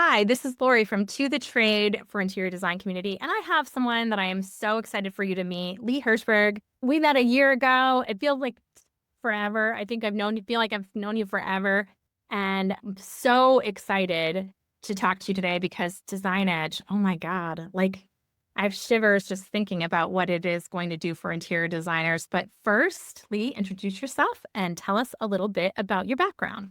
Hi, this is Laurie from To The Trade for Interior Design Community, and I have someone that I am so excited for you to meet, Lee Hershberg. We met a year ago. It feels like forever. I think feel like I've known you forever, and I'm so excited to talk to you today because Design Edge, oh my God, like I have shivers just thinking about what it is going to do for interior designers. But first, Lee, introduce yourself and tell us a little bit about your background.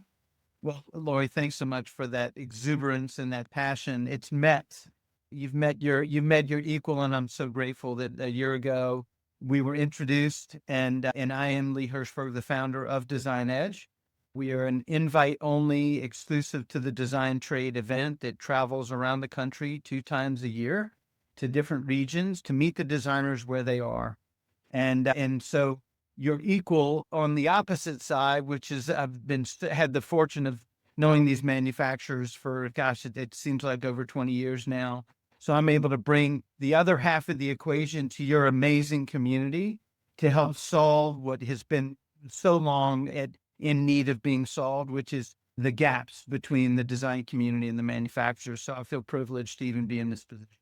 Well, Lori, thanks so much for that exuberance and that passion. It's met. You've met your equal, and I'm so grateful that a year ago we were introduced. And I am Lee Hershberg, the founder of Design Edge. We are an invite only, exclusive to the design trade event that travels around the country 2 times a year to different regions to meet the designers where they are. And so you're equal on the opposite side, which is had the fortune of knowing these manufacturers for, gosh, it seems like over 20 years now. So I'm able to bring the other half of the equation to your amazing community to help solve what has been so long in need of being solved, which is the gaps between the design community and the manufacturers. So I feel privileged to even be in this position.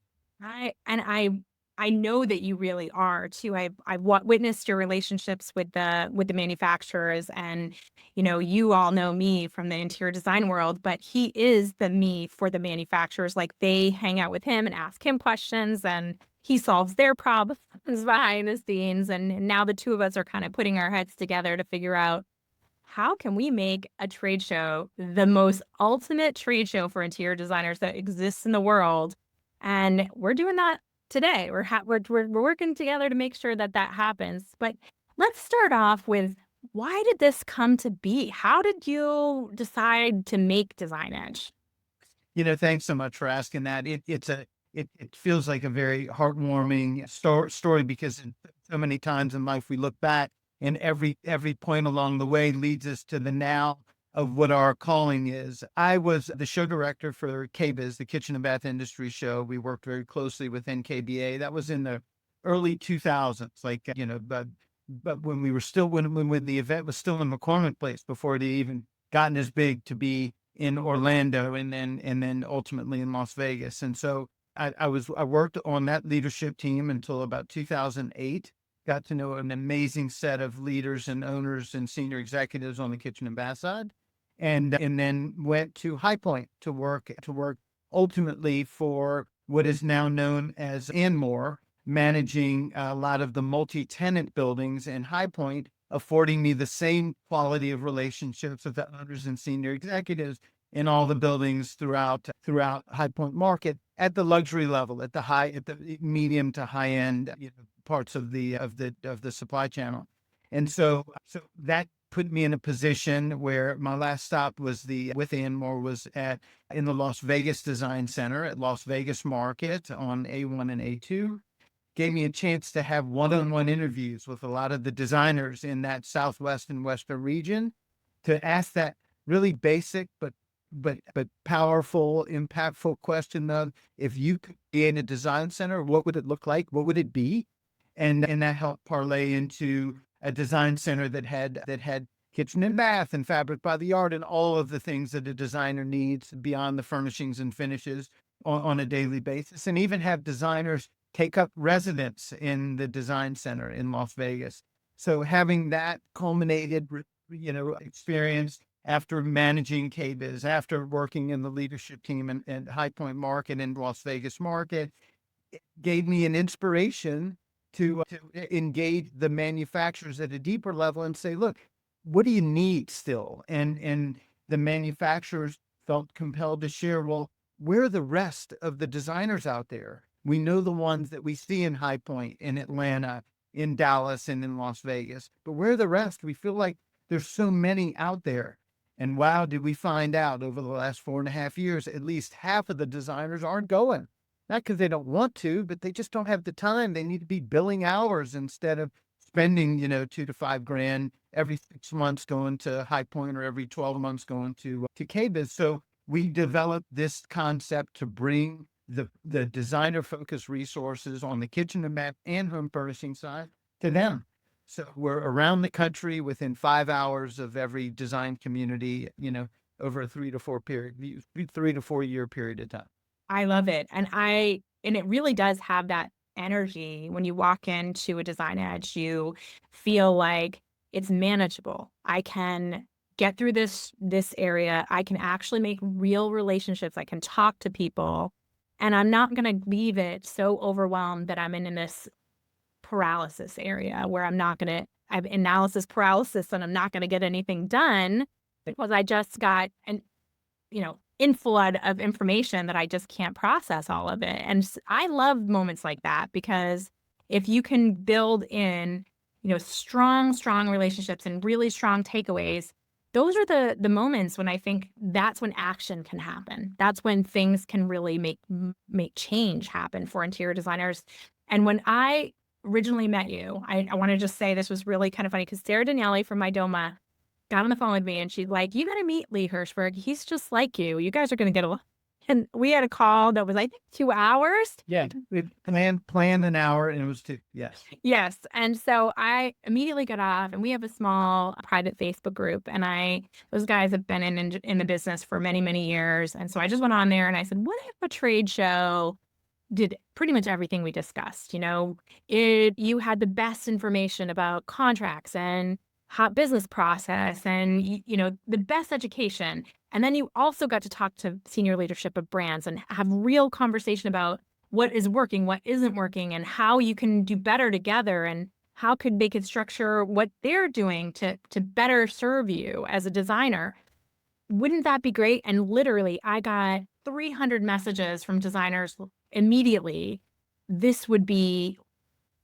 I know that you really are too. I've witnessed your relationships with the manufacturers, and you all know me from the interior design world, but he is the me for the manufacturers. Like, they hang out with him and ask him questions, and he solves their problems behind the scenes. And now the two of us are kind of putting our heads together to figure out how can we make a trade show the most ultimate trade show for interior designers that exists in the world. And we're doing that today. We're working together to make sure that that happens. But let's start off with, why did this come to be? How did you decide to make Design Edge? Thanks so much for asking that. It feels like a very heartwarming story because so many times in life we look back and every point along the way leads us to the now of what our calling is. I was the show director for KBIS, the Kitchen and Bath Industry Show. We worked very closely with NKBA. That was in the early 2000s, but when we were still when the event was still in McCormick Place before it had even gotten as big to be in Orlando and then ultimately in Las Vegas. And so I worked on that leadership team until about 2008. Got to know an amazing set of leaders and owners and senior executives on the kitchen and bath side, and then went to High Point to work ultimately for what is now known as and more, managing a lot of the multi-tenant buildings in High Point, affording me the same quality of relationships with the owners and senior executives in all the buildings throughout High Point Market at the luxury level, at the medium to high end, parts of the supply channel. And so that put me in a position where my last stop was the with Anmore was at in the Las Vegas Design Center at Las Vegas Market on A1 and A2. Gave me a chance to have one-on-one interviews with a lot of the designers in that Southwest and Western region to ask that really basic but powerful, impactful question of, if you could create a design center, what would it look like? What would it be? And that helped parlay into a design center that had kitchen and bath and fabric by the yard and all of the things that a designer needs beyond the furnishings and finishes on a daily basis, and even have designers take up residence in the design center in Las Vegas. So having that culminated, experience after managing KBIS, after working in the leadership team and High Point Market and Las Vegas Market, it gave me an inspiration to engage the manufacturers at a deeper level and say, look, what do you need still? And the manufacturers felt compelled to share, well, where are the rest of the designers out there? We know the ones that we see in High Point, in Atlanta, in Dallas, and in Las Vegas, but where are the rest? We feel like there's so many out there. And wow, did we find out over the last 4.5 years, at least half of the designers aren't going. Not because they don't want to, but they just don't have the time. They need to be billing hours instead of spending, 2 to 5 grand every 6 months going to High Point, or every 12 months going to KBIS. So we developed this concept to bring the designer focused resources on the kitchen and bath and home furnishing side to them. So we're around the country within 5 hours of every design community, over a 3 to 4 year period of time. I love it. And it really does have that energy. When you walk into a design edge, you feel like it's manageable. I can get through this area. I can actually make real relationships. I can talk to people, and I'm not going to leave it so overwhelmed that I'm in this paralysis area where I'm not going to I have analysis paralysis and I'm not going to get anything done because I just got an inflood of information that I just can't process all of it. And I love moments like that because if you can build in, strong relationships and really strong takeaways, those are the moments when I think that's when action can happen. That's when things can really make change happen for interior designers. And when I originally met you, I want to just say this was really kind of funny because Sarah Daniele from my Doma got on the phone with me and she's like, "You got to meet Lee Hershberg. He's just like you. You guys are going to get along." And we had a call that was, I think, 2 hours. Yeah, we planned an hour, and it was two. Yes. Yes. And so I immediately got off, and we have a small private Facebook group. And those guys have been in the business for many, many years. And so I just went on there and I said, "What if a trade show did pretty much everything we discussed? You had the best information about contracts and hot business process and, the best education. And then you also got to talk to senior leadership of brands and have real conversation about what is working, what isn't working, and how you can do better together and how could they could structure what they're doing to better serve you as a designer. Wouldn't that be great?" And literally, I got 300 messages from designers immediately. "This would be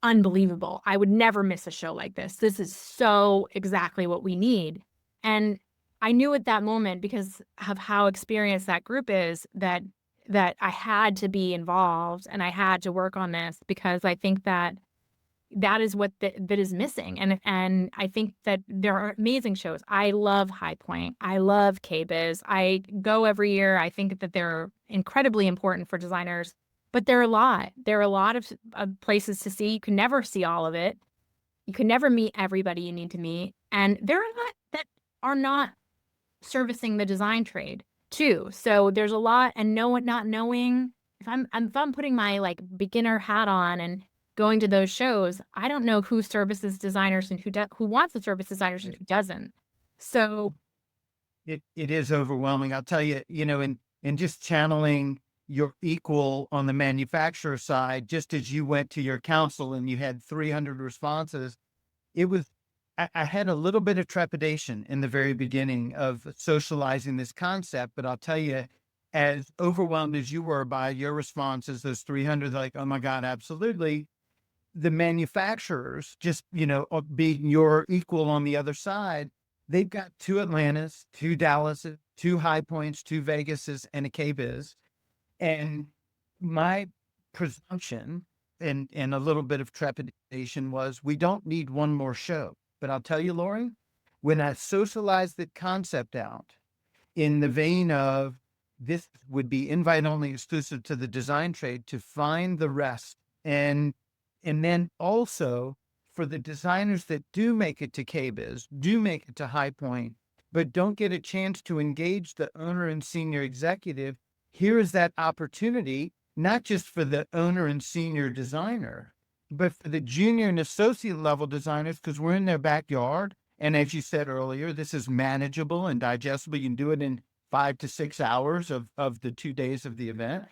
unbelievable. I would never miss a show like this. This is so exactly what we need." And I knew at that moment, because of how experienced that group is, that I had to be involved and I had to work on this because I think that is what that is missing. And I think that there are amazing shows. I love High Point. I love KBIS. I go every year. I think that they're incredibly important for designers, but there are a lot. There are a lot of places to see. You can never see all of it. You can never meet everybody you need to meet. And there are a lot that are not servicing the design trade too. So there's a lot, and not knowing if I'm putting my like beginner hat on and going to those shows, I don't know who services designers and who wants to service designers and who doesn't. So It is overwhelming. I'll tell you, in just channeling your equal on the manufacturer side, just as you went to your council and you had 300 responses, it was, I had a little bit of trepidation in the very beginning of socializing this concept, but I'll tell you, as overwhelmed as you were by your responses, those 300, like, "Oh my God, absolutely." The manufacturers, just, being your equal on the other side, they've got 2 Atlantas, 2 Dallases, 2 High Points, 2 Vegases, and a KBIS. And my presumption and a little bit of trepidation was, we don't need one more show. But I'll tell you, Laurie, when I socialized the concept out in the vein of this would be invite only exclusive to the design trade to find the rest. And then also for the designers that do make it to KBIS, do make it to High Point, but don't get a chance to engage the owner and senior executive, here is that opportunity, not just for the owner and senior designer, but for the junior and associate level designers, because we're in their backyard. And as you said earlier, this is manageable and digestible. You can do it in 5 to 6 hours of the 2 days of the event.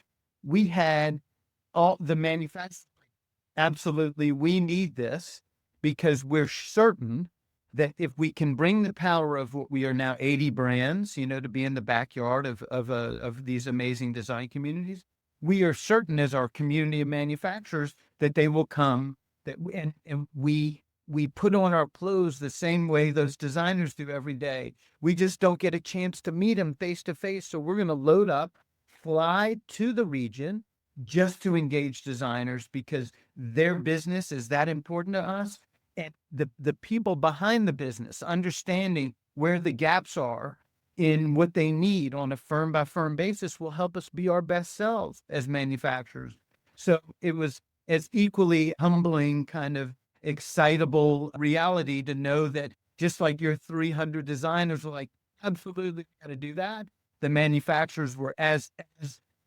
We had all the manufacturers. Absolutely, we need this because we're certain that if we can bring the power of what we are now 80 brands, to be in the backyard of these amazing design communities, we are certain as our community of manufacturers that they will come. And we put on our clothes the same way those designers do every day. We just don't get a chance to meet them face to face. So we're going to load up, fly to the region just to engage designers because their business is that important to us. And the people behind the business, understanding where the gaps are in what they need on a firm by firm basis, will help us be our best selves as manufacturers. So it was as equally humbling, kind of excitable reality to know that just like your 300 designers were like, absolutely got to do that. The manufacturers were as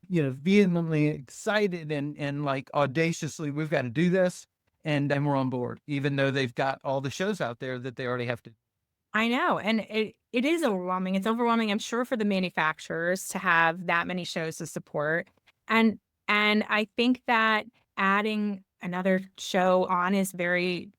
vehemently excited and like audaciously, we've got to do this, and we're on board, even though they've got all the shows out there that they already have to. I know, and it is overwhelming. It's overwhelming, I'm sure, for the manufacturers to have that many shows to support, and I think that adding another show on is very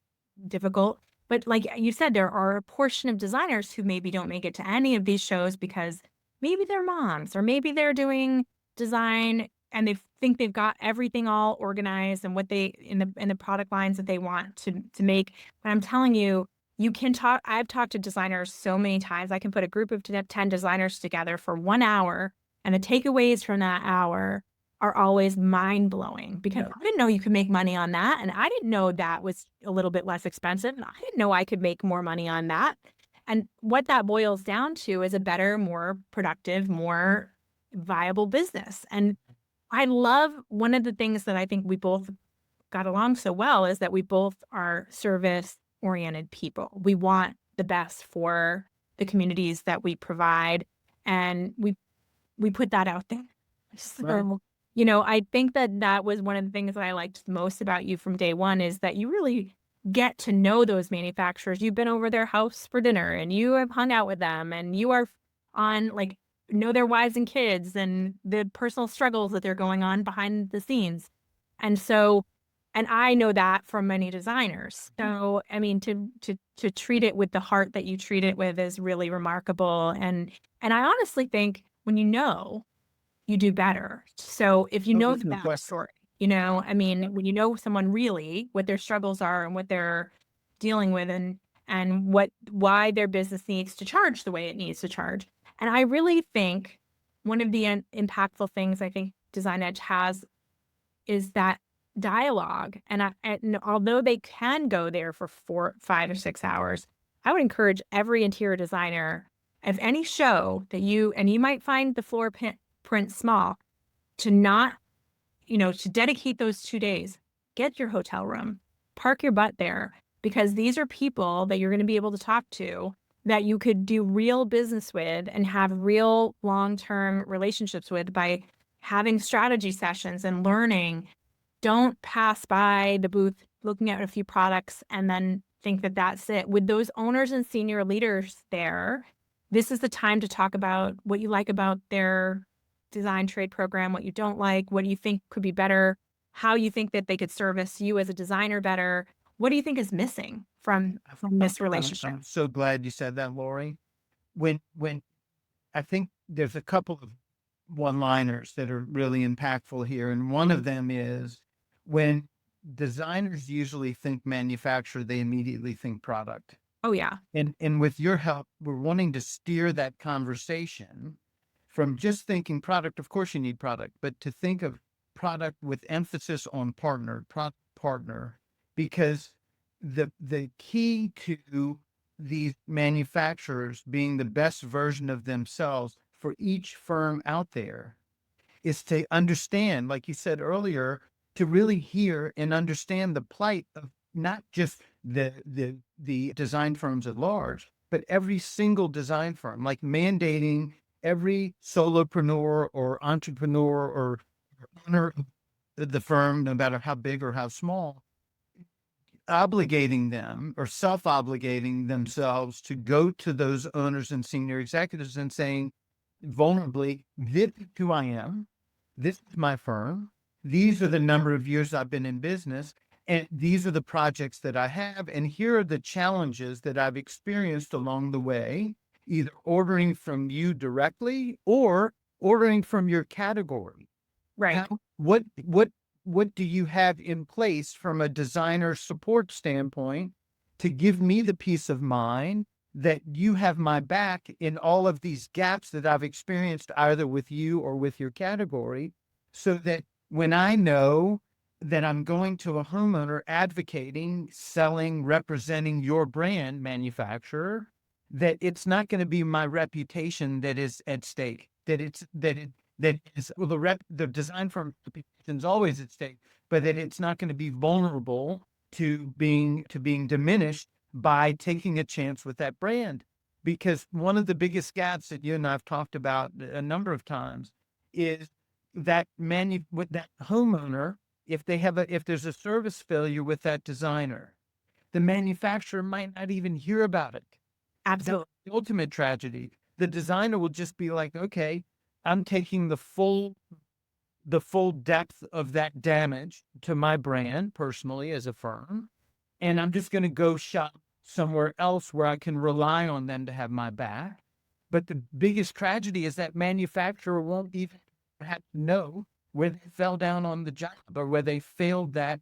difficult. But like you said, there are a portion of designers who maybe don't make it to any of these shows because maybe they're moms or maybe they're doing design and they think they've got everything all organized and what they in the product lines that they want to make. But I'm telling you, you can talk. I've talked to designers so many times. I can put a group of 10 designers together for 1 hour, and the takeaways from that hour are always mind blowing because I didn't know you could make money on that. And I didn't know that was a little bit less expensive. And I didn't know I could make more money on that. And what that boils down to is a better, more productive, more viable business. And I love one of the things that I think we both got along so well is that we both are service oriented people. We want the best for the communities that we provide. And we put that out there. Right. So, I think that that was one of the things that I liked most about you from day one is that you really get to know those manufacturers. You've been over their house for dinner and you have hung out with them and you are on like know their wives and kids and the personal struggles that they're going on behind the scenes. And so, and I know that from many designers. So, I mean, to treat it with the heart that you treat it with is really remarkable. And I honestly think when you do better. So if you Oh, know there's the no question. backstory, I mean, when you know someone really, what their struggles are and what they're dealing with and why their business needs to charge the way it needs to charge. And I really think one of the impactful things I think Design Edge has is that dialogue. And although they can go there for 5 or 6 hours, I would encourage every interior designer of any show that you might find the print small, to not, to dedicate those 2 days, get your hotel room, park your butt there, because these are people that you're going to be able to talk to that you could do real business with and have real long-term relationships with by having strategy sessions and learning. Don't pass by the booth looking at a few products and then think that that's it. With those owners and senior leaders there, this is the time to talk about what you like about their design trade program, what you don't like, what do you think could be better, how you think that they could service you as a designer better. What do you think is missing from this relationship? I'm so glad you said that, Laurie. When I think there's a couple of one-liners that are really impactful here, and one of them is when designers usually think manufacturer, they immediately think product. Oh yeah. And with your help, we're wanting to steer that conversation from just thinking product. Of course, you need product, but to think of product with emphasis on partner, because the key to these manufacturers being the best version of themselves for each firm out there is to understand, like you said earlier, to really hear and understand the plight of not just the design firms at large, but every single design firm, like mandating every solopreneur or entrepreneur or owner of the firm, no matter how big or how small, obligating them or self-obligating themselves to go to those owners and senior executives and saying vulnerably, this is who I am. This is my firm. These are the number of years I've been in business. And these are the projects that I have. And here are the challenges that I've experienced along the way, either ordering from you directly or ordering from your category. Right. What do you have in place from a designer support standpoint to give me the peace of mind that you have my back in all of these gaps that I've experienced either with you or with your category, so that when I know that I'm going to a homeowner advocating, selling, representing your brand manufacturer, that it's not going to be my reputation that is at stake, the design firm reputation is always at stake, but that it's not going to be vulnerable to being diminished by taking a chance with that brand. because one of the biggest gaps that you and I've talked about a number of times is that with that homeowner, if there's a service failure with that designer, the manufacturer might not even hear about it. That's Absolutely. the ultimate tragedy. The designer will just be like, okay, I'm taking the full depth of that damage to my brand personally as a firm, and I'm just going to go shop somewhere else where I can rely on them to have my back. But the biggest tragedy is that manufacturer won't even have to know where they fell down on the job or where they failed that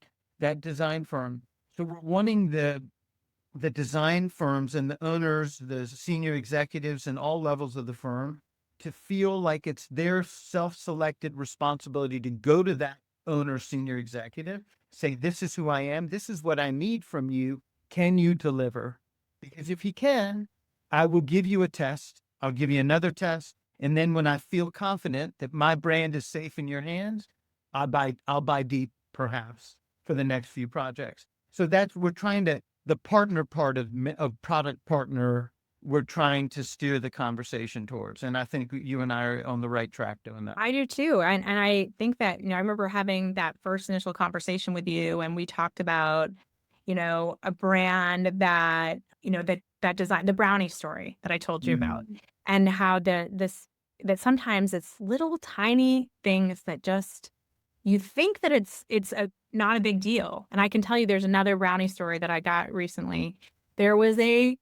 design firm. So we're wanting the design firms and the owners, the senior executives and all levels of the firm to feel like it's their self-selected responsibility to go to that owner, senior executive, say, this is who I am. This is what I need from you. Can you deliver? Because if you can, I will give you a test. I'll give you another test. And then when I feel confident that my brand is safe in your hands, I'll buy deep perhaps for the next few projects. So we're trying to, the partner part of product partner, we're trying to steer the conversation towards. And I think you and I are on the right track doing that. I do too. And I think that, I remember having that first initial conversation with you, and we talked about, a brand that, that design, the brownie story that I told you about, and how that sometimes it's little tiny things that just, you think that it's not a big deal. And I can tell you there's another brownie story that I got recently. There was a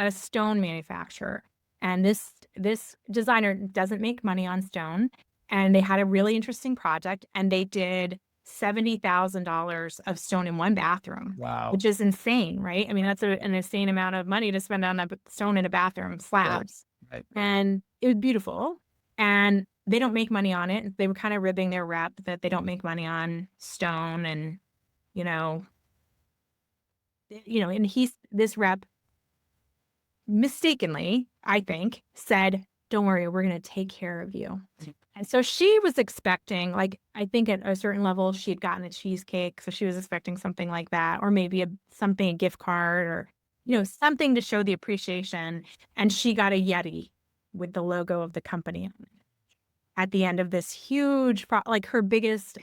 stone manufacturer, and this designer doesn't make money on stone, and they had a really interesting project, and they did $70,000 of stone in one bathroom. Wow. Which is insane, right? I mean, that's an insane amount of money to spend on a stone in a bathroom slabs. Right. And it was beautiful, and they don't make money on it. They were kind of ribbing their rep that they don't make money on stone, and and this rep mistakenly, I think, said, "Don't worry, we're going to take care of you." And so she was expecting, like, I think at a certain level, she had gotten a cheesecake. So she was expecting something like that, or maybe a gift card, or, something to show the appreciation. And she got a Yeti with the logo of the company on it at the end of this huge, like her biggest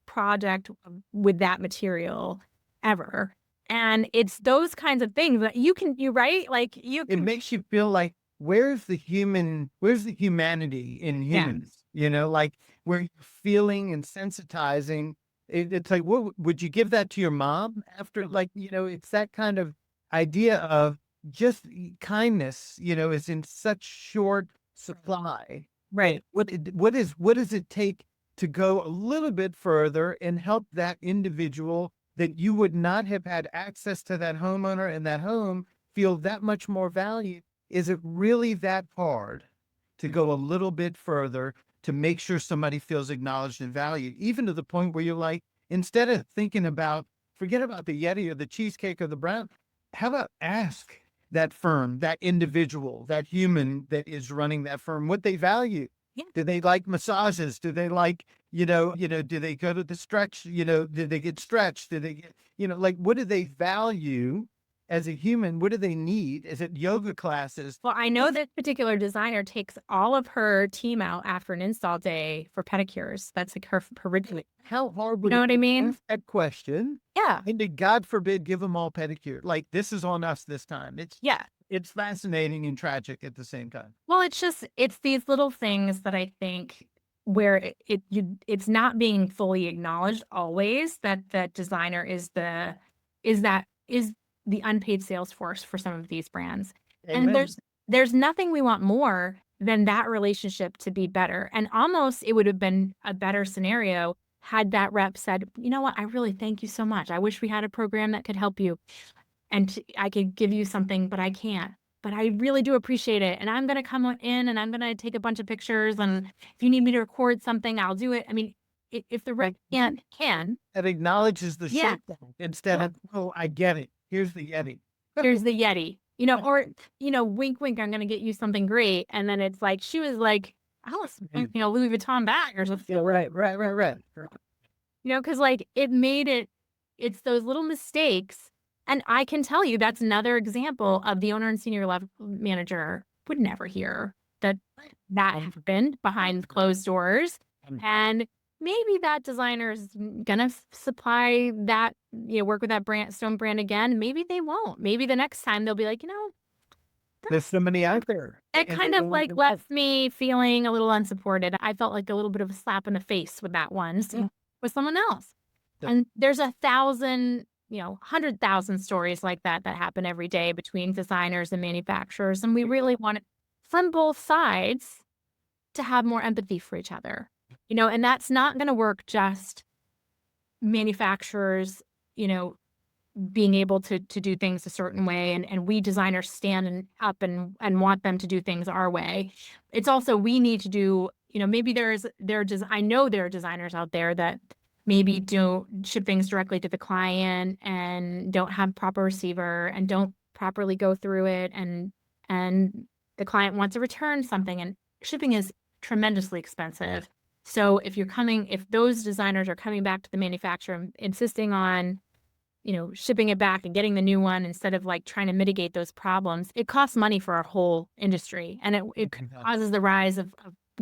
project with that material ever. And it's those kinds of things that you're right. Like it makes you feel like, where's the humanity in humans? Like we're feeling and sensitizing. It's like, what would you give that to your mom after? Like, it's that kind of idea of just kindness, is in such short supply. Right. What does it take to go a little bit further and help that individual that you would not have had access to that homeowner and that home feel that much more valued? Is it really that hard to go a little bit further to make sure somebody feels acknowledged and valued, even to the point where you're like, instead of thinking about, forget about the Yeti or the cheesecake or the brown, how about ask that firm, that individual, that human that is running that firm, what they value? Yeah. Do they like massages? Do they like, do they go to the stretch? Do they get stretched? Do they get, like, what do they value as a human? What do they need? Is it yoga classes? Well, I know this particular designer takes all of her team out after an install day for pedicures. That's like her ritual. How hard would You know what I mean? ask that question? Yeah. And to God forbid, give them all pedicure. Like, this is on us this time. It's fascinating and tragic at the same time. Well, it's these little things that I think where it's not being fully acknowledged always, that designer is the unpaid sales force for some of these brands. Amen. And there's nothing we want more than that relationship to be better. And almost it would have been a better scenario had that rep said, "You know what? I really thank you so much. I wish we had a program that could help you. And I could give you something, but I can't. But I really do appreciate it. And I'm going to come in and I'm going to take a bunch of pictures. And if you need me to record something, I'll do it." I mean, if the rep can. That acknowledges the Yeah. shit instead of, oh, I get it. Here's the Yeti. Here's the Yeti, or, wink, wink, I'm going to get you something great. And then it's like, she was like, Alice, Louis Vuitton bag or something. Right. Because like it's those little mistakes And I can tell you that's another example of the owner and senior level manager would never hear that that happened behind closed doors. And maybe that designer is gonna supply that, work with that brand, stone brand again. Maybe they won't. Maybe the next time they'll be like, There's somebody out there. it kind of like left me feeling a little unsupported. I felt like a little bit of a slap in the face with that one. So with someone else. Yeah. And there's 1,000, 100,000 stories like that that happen every day between designers and manufacturers. And we really want it from both sides to have more empathy for each other, and that's not going to work just manufacturers, being able to do things a certain way, and we designers stand up and want them to do things our way. It's also we need to do, maybe I know there are designers out there that maybe don't ship things directly to the client and don't have proper receiver and don't properly go through it, and the client wants to return something, and shipping is tremendously expensive. So if those designers are coming back to the manufacturer and insisting on shipping it back and getting the new one instead of like trying to mitigate those problems, it costs money for our whole industry, and it causes the rise of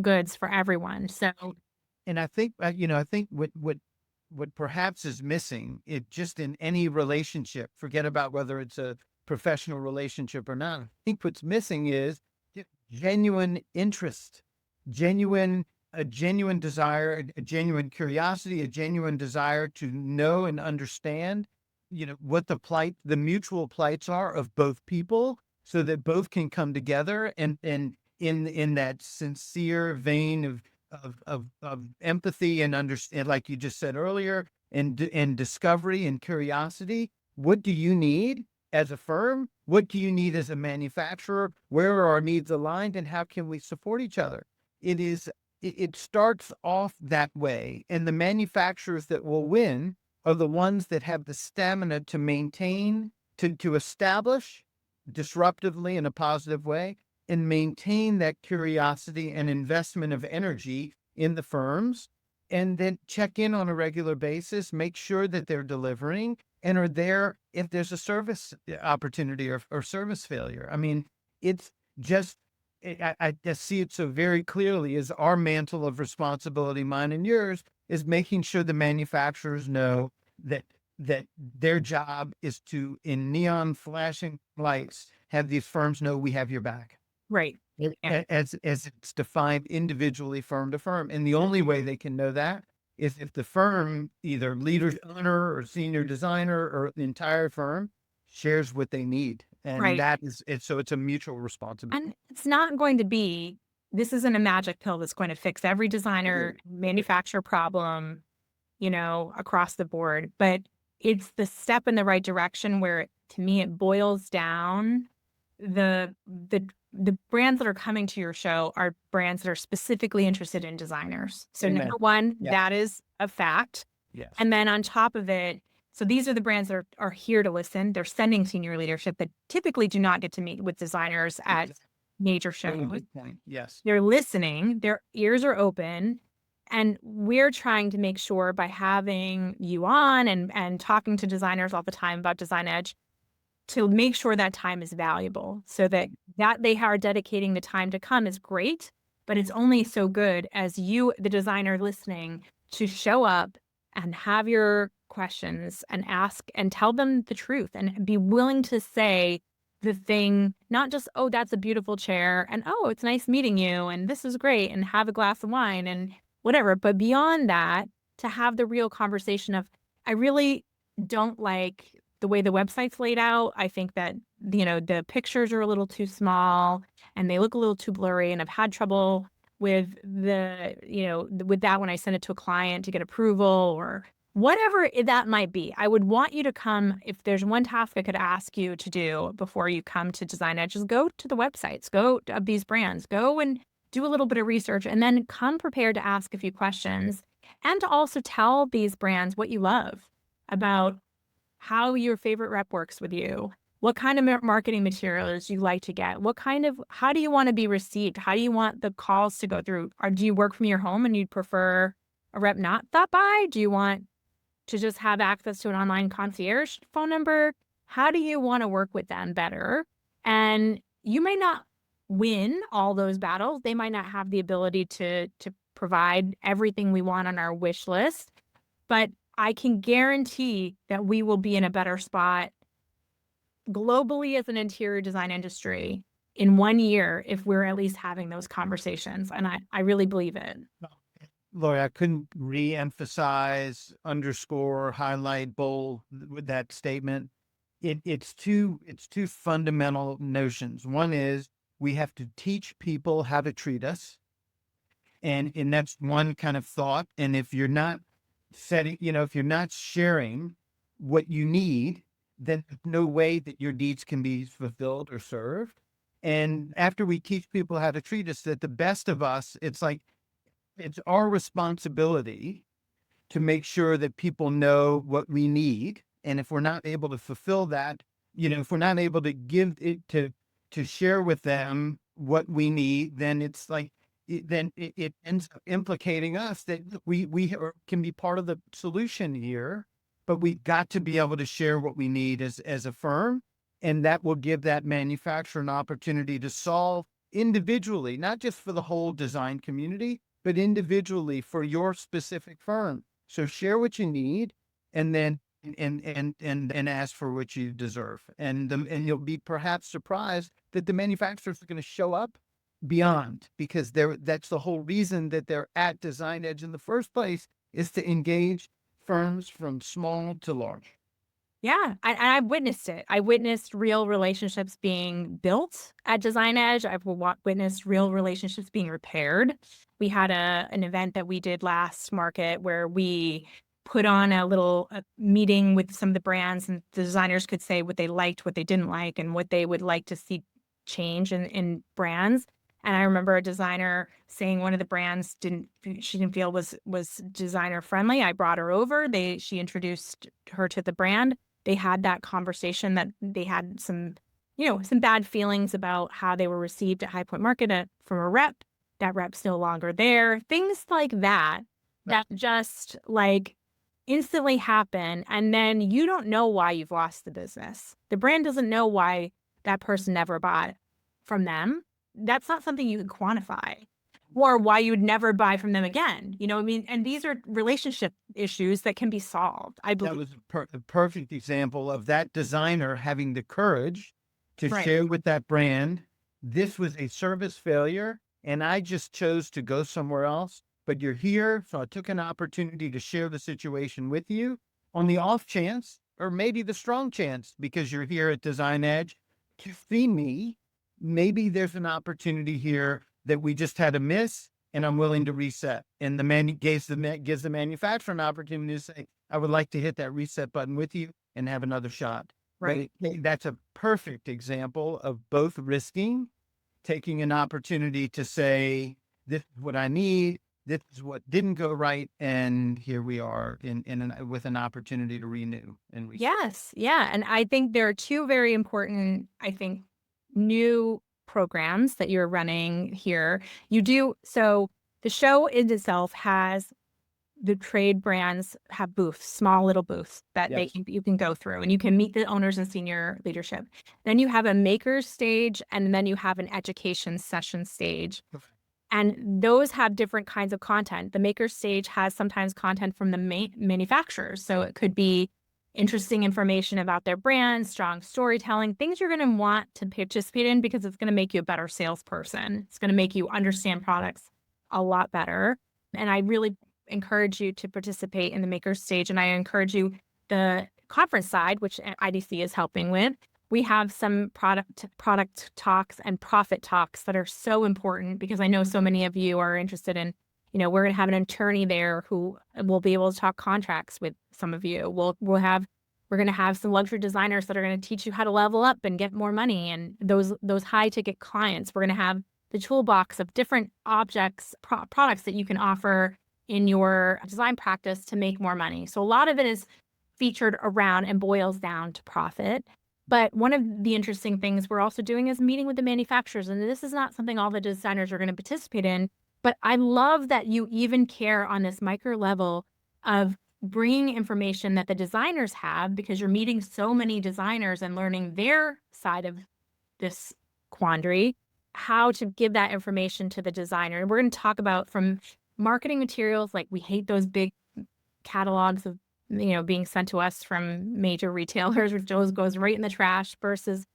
goods for everyone. So, And I think, I think what perhaps is missing, it just in any relationship, forget about whether it's a professional relationship or not. I think what's missing is genuine interest, a genuine desire, a genuine curiosity, a genuine desire to know and understand, what the mutual plights are of both people, so that both can come together and in that sincere vein of empathy and understand, like you just said earlier, and discovery and curiosity. What do you need as a firm? What do you need as a manufacturer? Where are our needs aligned, and how can we support each other? It starts off that way, and the manufacturers that will win are the ones that have the stamina to maintain, to establish disruptively in a positive way, and maintain that curiosity and investment of energy in the firms, and then check in on a regular basis, make sure that they're delivering, and are there if there's a service opportunity or service failure. I mean, it's just, I just see it so very clearly as our mantle of responsibility, mine and yours, is making sure the manufacturers know that their job is to, in neon flashing lights, have these firms know we have your back. right. Yeah. As it's defined individually, firm to firm. And the only way they can know that is if the firm, either leader, owner, or senior designer, or the entire firm, shares what they need. And Right. that is it. So it's a mutual responsibility. And it's not going to be, this isn't a magic pill that's going to fix every designer manufacturer problem, across the board, but it's the step in the right direction where, to me, it boils down the brands that are coming to your show are brands that are specifically interested in designers. So Amen. number one, Yeah. that is a fact. Yes. And then on top of it, so these are the brands that are here to listen. They're sending senior leadership that typically do not get to meet with designers at major shows. Good point. Yes. They're listening, their ears are open, and we're trying to make sure by having you on and talking to designers all the time about Design Edge, to make sure that time is valuable, so that they are dedicating the time to come is great, but it's only so good as you, the designer listening, to show up and have your questions and ask and tell them the truth and be willing to say the thing, not just, oh, that's a beautiful chair, and oh, it's nice meeting you, and this is great, and have a glass of wine and whatever. But beyond that, to have the real conversation of, I really don't like the way the website's laid out. I think that, the pictures are a little too small and they look a little too blurry, and I've had trouble with with that when I send it to a client to get approval or whatever that might be. I would want you to come. If there's one task I could ask you to do before you come to Design Edge, just go to the websites, go of these brands, go and do a little bit of research, and then come prepared to ask a few questions, and to also tell these brands what you love about how your favorite rep works with you, what kind of marketing materials you like to get, how do you want to be received? How do you want the calls to go through? Or do you work from your home and you'd prefer a rep not stop by? Do you want to just have access to an online concierge phone number? how do you want to work with them better? And you may not win all those battles. They might not have the ability to provide everything we want on our wish list, but I can guarantee that we will be in a better spot globally as an interior design industry in 1 year if we're at least having those conversations. And I really believe it. Laurie, I couldn't re-emphasize, underscore, highlight, bold with that statement. It's two fundamental notions. One is we have to teach people how to treat us. And that's one kind of thought. And if you're not setting, if you're not sharing what you need, then there's no way that your needs can be fulfilled or served. And after we teach people how to treat us, that the best of us, it's like it's our responsibility to make sure that people know what we need. And if we're not able to fulfill that, if we're not able to give it to share with them what we need, then it's like it ends up implicating us that can be part of the solution here, but we've got to be able to share what we need as a firm, and that will give that manufacturer an opportunity to solve individually, not just for the whole design community, but individually for your specific firm. So share what you need, and then and ask for what you deserve, and you'll be perhaps surprised that the manufacturers are going to show up beyond, because that's the whole reason that they're at Design Edge in the first place, is to engage firms from small to large. Yeah, I've witnessed it. I witnessed real relationships being built at Design Edge. I've witnessed real relationships being repaired. We had an event that we did last market where we put on a little meeting with some of the brands, and the designers could say what they liked, what they didn't like, and what they would like to see change in brands. And I remember a designer saying one of the brands she didn't feel was designer friendly. I brought her over. She introduced her to the brand. They had that conversation that they had some bad feelings about how they were received at High Point Market from a rep. That rep's no longer there. Things like that just like instantly happen. And then you don't know why you've lost the business. The brand doesn't know why that person never bought from them. That's not something you can quantify, or why you would never buy from them again. You know what I mean? And these are relationship issues that can be solved. I That believe. was a perfect example of that designer having the courage to Right. share with that brand, this was a service failure, and I just chose to go somewhere else. But you're here, so I took an opportunity to share the situation with you on the off chance, or maybe the strong chance, because you're here at Design Edge to see me. Maybe there's an opportunity here that we just had a miss, and I'm willing to reset. And the man gives the manufacturer an opportunity to say, I would like to hit that reset button with you and have another shot. Right. That's a perfect example of both risking, taking an opportunity to say, this is what I need, this is what didn't go right, and here we are with an opportunity to renew and reset. Yes. Yeah. And I think there are two very important, new programs that you're running here. So the show in itself has the trade brands have booths, small little booths that Yes. you can go through, and you can meet the owners and senior leadership. Then you have a maker stage, and then you have an education session stage. And those have different kinds of content. The maker stage has sometimes content from the manufacturers. So it could be interesting information about their brand, strong storytelling, things you're going to want to participate in because it's going to make you a better salesperson. It's going to make you understand products a lot better. And I really encourage you to participate in the maker stage. And I encourage you, the conference side, which IDC is helping with, we have some product talks and profit talks that are so important, because I know so many of you are interested in, we're going to have an attorney there who will be able to talk contracts with some of you. We're going to have some luxury designers that are going to teach you how to level up and get more money. And those high ticket clients, we're going to have the toolbox of different products that you can offer in your design practice to make more money. So a lot of it is featured around and boils down to profit. But one of the interesting things we're also doing is meeting with the manufacturers. And this is not something all the designers are going to participate in. But I love that you even care on this micro level of bringing information that the designers have, because you're meeting so many designers and learning their side of this quandary, how to give that information to the designer. And we're going to talk about from marketing materials, like we hate those big catalogs of, being sent to us from major retailers, which goes right in the trash, versus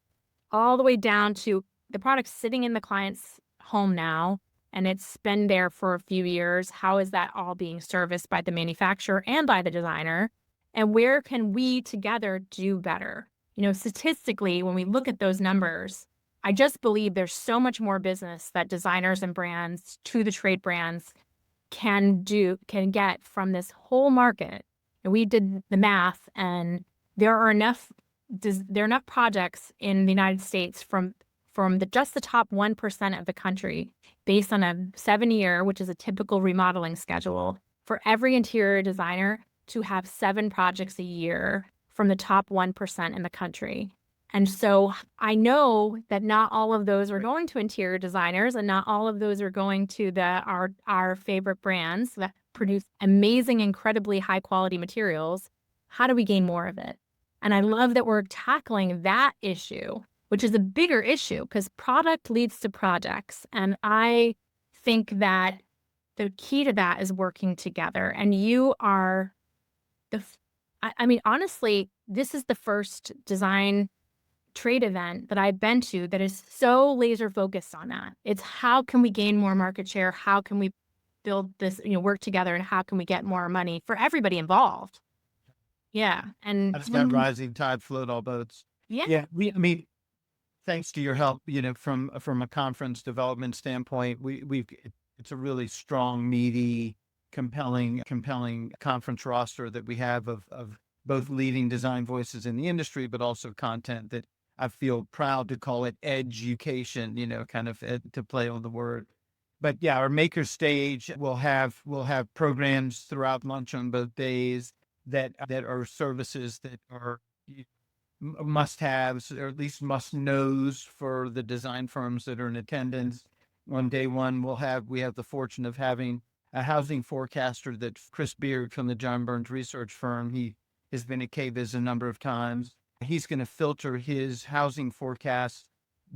all the way down to the product sitting in the client's home now, and it's been there for a few years. How is that all being serviced by the manufacturer and by the designer? And where can we together do better? Statistically, when we look at those numbers, I just believe there's so much more business that designers and brands, to the trade brands, can get from this whole market. And we did the math, and there are enough projects in the United States from just the top 1% of the country, based on a 7-year, which is a typical remodeling schedule, for every interior designer to have 7 projects a year from the top 1% in the country. And so I know that not all of those are going to interior designers, and not all of those are going to our favorite brands that produce amazing, incredibly high quality materials. How do we gain more of it? And I love that we're tackling that issue, which is a bigger issue, because product leads to projects. And I think that the key to that is working together. And you are I mean, honestly, this is the first design trade event that I've been to that is so laser focused on that. It's how can we gain more market share? How can we build this, work together, and how can we get more money for everybody involved? Yeah. And I just got rising tide float all boats. yeah. Yeah. I mean, thanks to your help, from a conference development standpoint, it's a really strong, meaty, compelling conference roster that we have of both leading design voices in the industry, but also content that I feel proud to call it education, kind of to play on the word. But yeah, our maker stage will have programs throughout lunch on both days that are services that are must-haves, or at least must-knows for the design firms that are in attendance. On day one, we have the fortune of having a housing forecaster, that Chris Beard from the John Burns research firm. He has been at KBIS a number of times. He's going to filter his housing forecast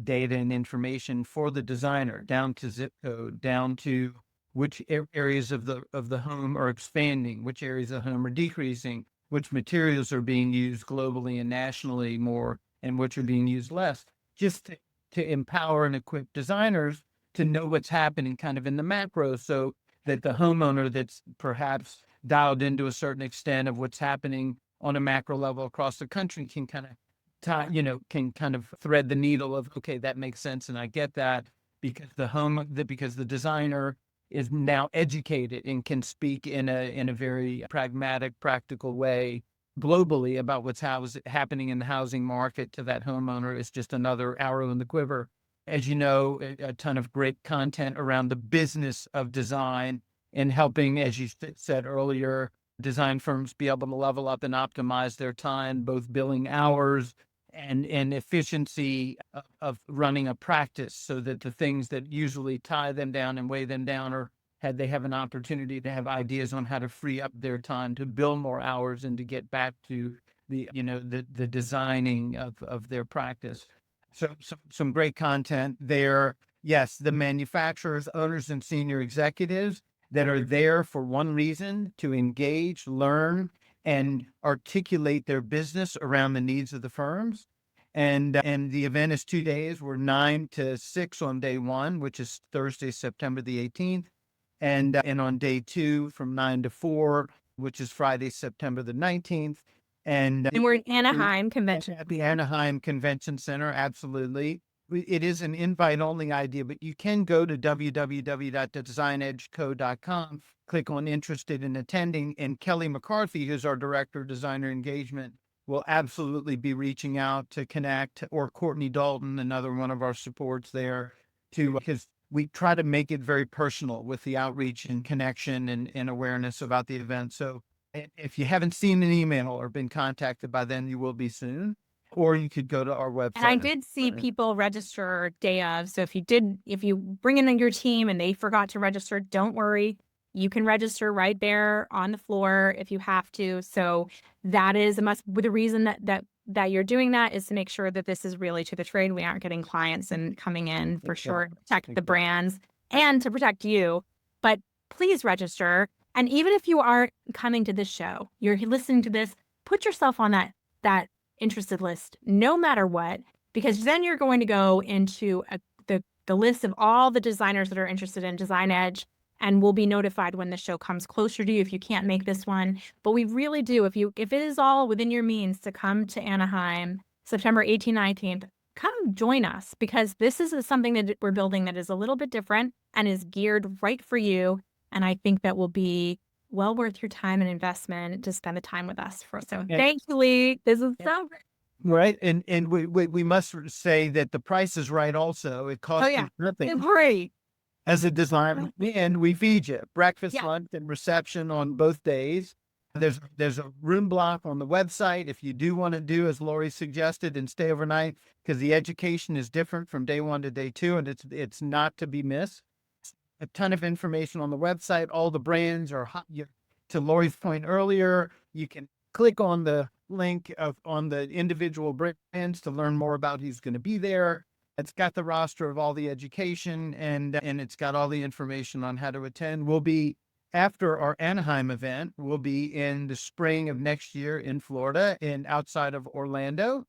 data and information for the designer down to zip code, down to which areas of the home are expanding, which areas of the home are decreasing, which materials are being used globally and nationally more, and which are being used less, just to empower and equip designers to know what's happening kind of in the macro, so that the homeowner that's perhaps dialed into a certain extent of what's happening on a macro level across the country can kind of thread the needle of, okay, that makes sense, and I get that, because because the designer is now educated and can speak in a very pragmatic, practical way globally about what's happening in the housing market to that homeowner. Is just another arrow in the quiver. As you know, a ton of great content around the business of design, and helping, as you said earlier, design firms be able to level up and optimize their time, both billing hours and efficiency of running a practice, so that the things that usually tie them down and weigh them down, they have an opportunity to have ideas on how to free up their time to bill more hours and to get back to the designing of their practice. So some great content there. Yes, the manufacturers, owners, and senior executives that are there for one reason: to engage, learn, and articulate their business around the needs of the firms. And the event is 2 days. We're 9 to 6 on day one, which is Thursday, September the 18th. And on day two, from 9 to 4, which is Friday, September the 19th. And we're in Anaheim Convention. At the Anaheim Convention Center, absolutely. It is an invite-only idea, but you can go to www.designedgeco.com, click on interested in attending, and Kelly McCarthy, who's our Director of Designer Engagement, will absolutely be reaching out to connect, or Courtney Dalton, another one of our supports there, because we try to make it very personal with the outreach and connection and awareness about the event. So if you haven't seen an email or been contacted by them, you will be soon. Or you could go to our website. And I did see people register day of. So if you bring in your team and they forgot to register, don't worry. You can register right there on the floor if you have to. So that is a must. The reason that you're doing that is to make sure that this is really to the trade. We aren't getting clients and coming in for sure, Exactly. protect the Exactly. brands and to protect you. But please register. And even if you aren't coming to this show, you're listening to this, put yourself on that interested list, no matter what, because then you're going to go into the list of all the designers that are interested in Design Edge, and we'll be notified when the show comes closer to you if you can't make this one. But we really do, if it is all within your means to come to Anaheim, September 18th, 19th, come join us, because this is something that we're building that is a little bit different and is geared right for you. And I think that will be well worth your time and investment to spend the time with us for. So And thank you, Lee. This is so great. right. And we must say that the price is right also. It Oh costs yeah. you nothing Great. as a designer, and we feed you breakfast, Yeah. lunch, and reception on both days. There's a room block on the website if you do want to do as Laurie suggested and stay overnight, because the education is different from day one to day two, and it's not to be missed. A ton of information on the website. All the brands are hot. To Laurie's point earlier, you can click on the link on the individual brands to learn more about who's going to be there. It's got the roster of all the education, and it's got all the information on how to attend. We'll be after our Anaheim event. We'll be in the spring of next year in Florida and outside of Orlando,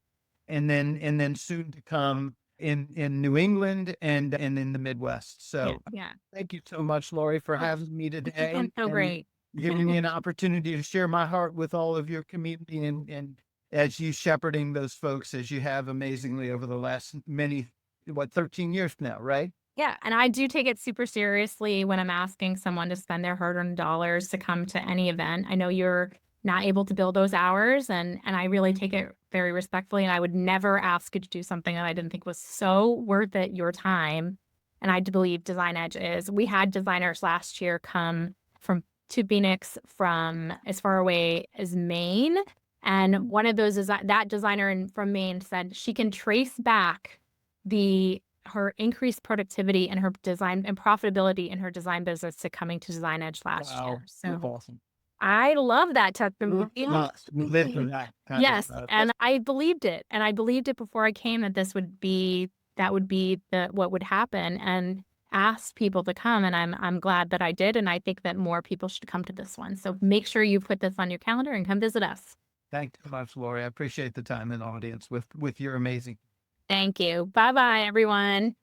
and then soon to come in New England and in the Midwest. Yeah. So Yeah. thank you so much, Laurie, for Oh, having me it's been today so and great. giving me an opportunity to share my heart with all of your community, and as you shepherding those folks as you have amazingly over the last 13 years now, right? Yeah, and I do take it super seriously when I'm asking someone to spend their hard-earned dollars to come to any event. I know you're not able to build those hours, and I really take it very respectfully, and I would never ask you to do something that I didn't think was so worth it, your time, and I do believe Design Edge is. We had designers last year come from to Phoenix from as far away as Maine, and one of those is that designer from Maine said she can trace back her increased productivity and her design and profitability in her design business to coming to Design Edge last year. That's So awesome. I love that testimony. Live for that kind of Yes, stuff. and I believed it. And I believed it before I came that that would be what would happen, and asked people to come, and I'm glad that I did, and I think that more people should come to this one. So make sure you put this on your calendar and come visit us. Thanks so much, Laurie. I appreciate the time and audience with your amazing Thank you. Bye-bye, everyone.